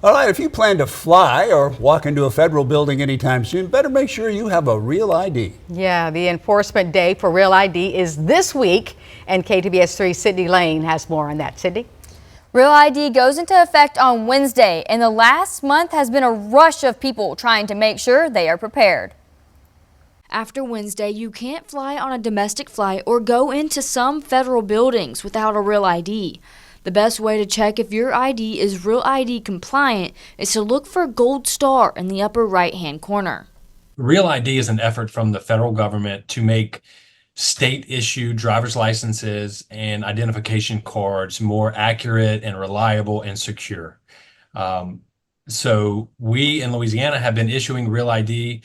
All right, if you plan to fly or walk into a federal building anytime soon, better make sure you have a real ID. Yeah, the enforcement day for Real ID is this week, and KTBS 3 Sydney Lane has more on that. Sydney? Real ID goes into effect on Wednesday, and the last month has been a rush of people trying to make sure they are prepared. After Wednesday, you can't fly on a domestic flight or go into some federal buildings without a Real ID. The best way to check if your ID is Real ID compliant is to look for a gold star in the upper right-hand corner. Real ID is an effort from the federal government to make state-issued driver's licenses and identification cards more accurate and reliable and secure. So we in Louisiana have been issuing Real ID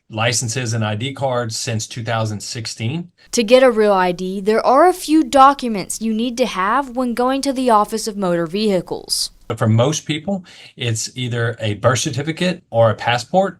licenses and ID cards since 2016. To get a Real ID, there are a few documents you need to have when going to the Office of Motor Vehicles. But for most people, it's either a birth certificate or a passport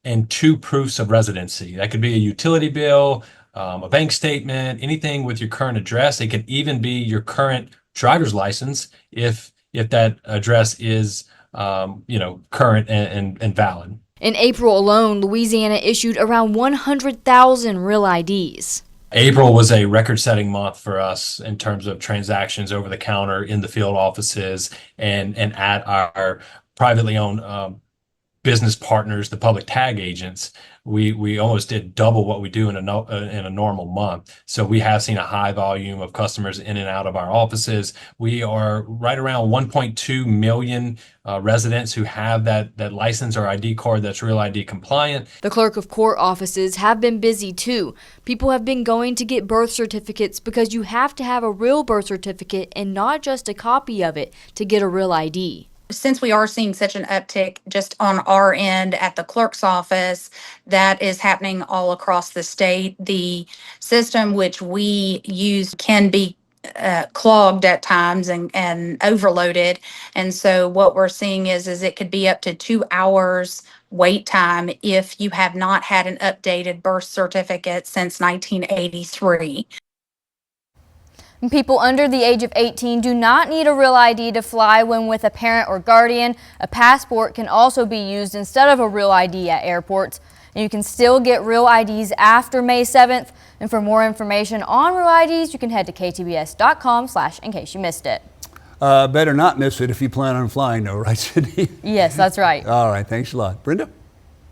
and 2 proofs of residency. That could be a utility bill, a bank statement, anything with your current address. It could even be your current driver's license if that address is current and valid. In April alone, Louisiana issued around 100,000 Real IDs. April was a record-setting month for us in terms of transactions over the counter in the field offices and at our privately owned business partners, the public tag agents. We almost did double what we do in a normal month. So we have seen a high volume of customers in and out of our offices. We are right around 1.2 million residents who have that license or ID card that's Real ID compliant. The clerk of court offices have been busy too. People have been going to get birth certificates because you have to have a real birth certificate and not just a copy of it to get a Real ID. Since we are seeing such an uptick just on our end at the clerk's office, that is happening all across the state. The system which we use can be clogged at times and overloaded. And so what we're seeing is it could be up to 2 hours wait time if you have not had an updated birth certificate since 1983. People under the age of 18 do not need a Real ID to fly when with a parent or guardian. A passport can also be used instead of a Real ID at airports. And you can still get Real IDs after May 7th. And for more information on Real IDs, you can head to ktbs.com/in case you missed it. Better not miss it if you plan on flying, though, right, Sydney? Yes, that's right. All right, thanks a lot. Brenda?